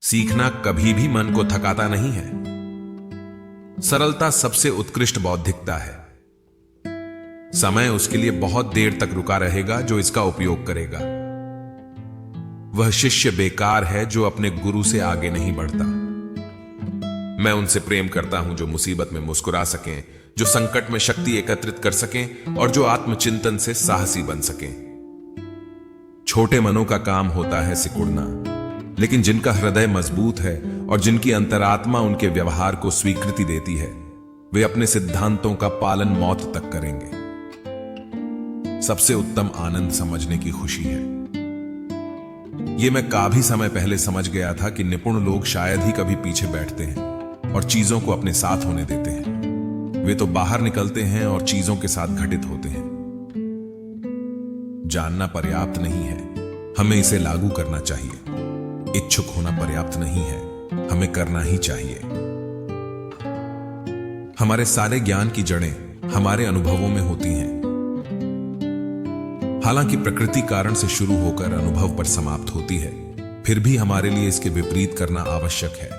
सीखना कभी भी मन को थकाता नहीं है। सरलता सबसे उत्कृष्ट बौद्धिकता है। समय उसके लिए बहुत देर तक रुका रहेगा जो इसका उपयोग करेगा। वह शिष्य बेकार है जो अपने गुरु से आगे नहीं बढ़ता। मैं उनसे प्रेम करता हूं जो मुसीबत में मुस्कुरा सकें, जो संकट में शक्ति एकत्रित कर सकें और जो आत्मचिंतन से साहसी बन सकें। छोटे मनों का काम होता है सिकुड़ना, लेकिन जिनका हृदय मजबूत है और जिनकी अंतरात्मा उनके व्यवहार को स्वीकृति देती है, वे अपने सिद्धांतों का पालन मौत तक करेंगे। सबसे उत्तम आनंद समझने की खुशी है। यह मैं काफी समय पहले समझ गया था कि निपुण लोग शायद ही कभी पीछे बैठते हैं और चीजों को अपने साथ होने देते हैं। वे तो बाहर निकलते हैं और चीजों के साथ घटित होते हैं। जानना पर्याप्त नहीं है, हमें इसे लागू करना चाहिए। इच्छुक होना पर्याप्त नहीं है, हमें करना ही चाहिए। हमारे सारे ज्ञान की जड़ें हमारे अनुभवों में होती हैं। हालांकि प्रकृति कारण से शुरू होकर अनुभव पर समाप्त होती है, फिर भी हमारे लिए इसके विपरीत करना आवश्यक है,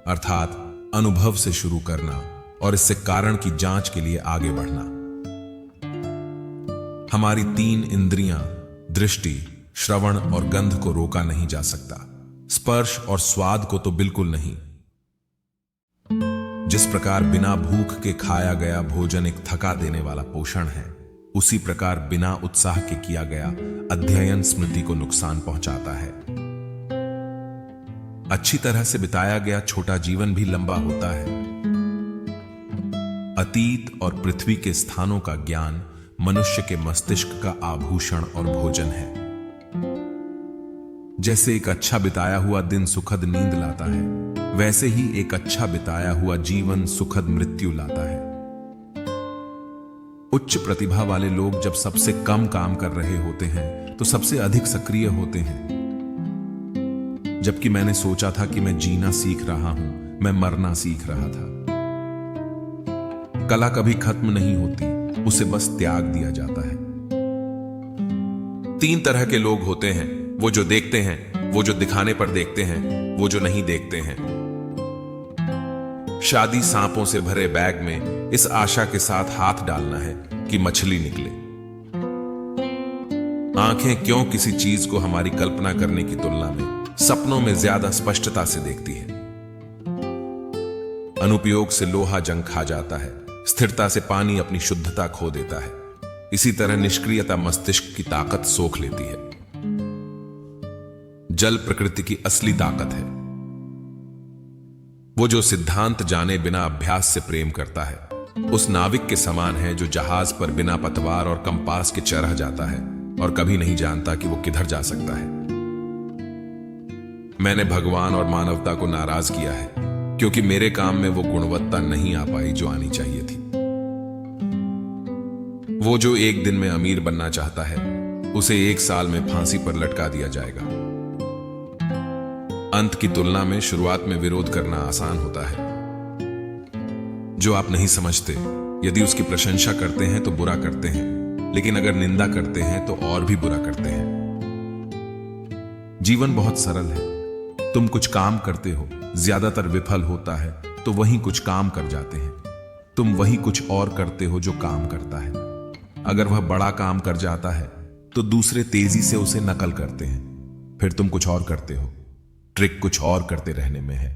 अर्थात अनुभव से शुरू करना और इससे कारण की जांच के लिए आगे बढ़ना। हमारी 3 इंद्रियां दृष्टि, श्रवण और गंध को रोका नहीं जा सकता। स्पर्श और स्वाद को तो बिल्कुल नहीं। जिस प्रकार बिना भूख के खाया गया भोजन एक थका देने वाला पोषण है, उसी प्रकार बिना उत्साह के किया गया अध्ययन स्मृति को नुकसान पहुंचाता है। अच्छी तरह से बिताया गया छोटा जीवन भी लंबा होता है। अतीत और पृथ्वी के स्थानों का ज्ञान मनुष्य के मस्तिष्क का आभूषण और भोजन है। जैसे एक अच्छा बिताया हुआ दिन सुखद नींद लाता है, वैसे ही एक अच्छा बिताया हुआ जीवन सुखद मृत्यु लाता है। उच्च प्रतिभा वाले लोग जब सबसे कम काम कर रहे होते हैं तो सबसे अधिक सक्रिय होते हैं। जबकि मैंने सोचा था कि मैं जीना सीख रहा हूं, मैं मरना सीख रहा था। कला कभी खत्म नहीं होती, उसे बस त्याग दिया जाता है। 3 तरह के लोग होते हैं, वो जो देखते हैं, वो जो दिखाने पर देखते हैं, वो जो नहीं देखते हैं। शादी सांपों से भरे बैग में इस आशा के साथ हाथ डालना है कि मछली निकले। आंखें क्यों किसी चीज को हमारी कल्पना करने की तुलना में सपनों में ज्यादा स्पष्टता से देखती है। अनुपयोग से लोहा जंग खा जाता है, स्थिरता से पानी अपनी शुद्धता खो देता है। इसी तरह निष्क्रियता मस्तिष्क की ताकत सोख लेती है। जल प्रकृति की असली ताकत है। वो जो सिद्धांत जाने बिना अभ्यास से प्रेम करता है, उस नाविक के समान है जो जहाज पर बिना पतवार और कंपास के चढ़ जाता है और कभी नहीं जानता कि वो किधर जा सकता है। मैंने भगवान और मानवता को नाराज किया है क्योंकि मेरे काम में वो गुणवत्ता नहीं आ पाई जो आनी चाहिए थी। वो जो एक दिन में अमीर बनना चाहता है, उसे 1 साल में फांसी पर लटका दिया जाएगा। अंत की तुलना में शुरुआत में विरोध करना आसान होता है। जो आप नहीं समझते, यदि उसकी प्रशंसा करते हैं तो बुरा करते हैं, लेकिन अगर निंदा करते हैं तो और भी बुरा करते हैं। जीवन बहुत सरल है। तुम कुछ काम करते हो, ज्यादातर विफल होता है तो वही कुछ काम कर जाते हैं। तुम वही कुछ और करते हो जो काम करता है। अगर वह बड़ा काम कर जाता है तो दूसरे तेजी से उसे नकल करते हैं। फिर तुम कुछ और करते हो। ट्रिक कुछ और करते रहने में है।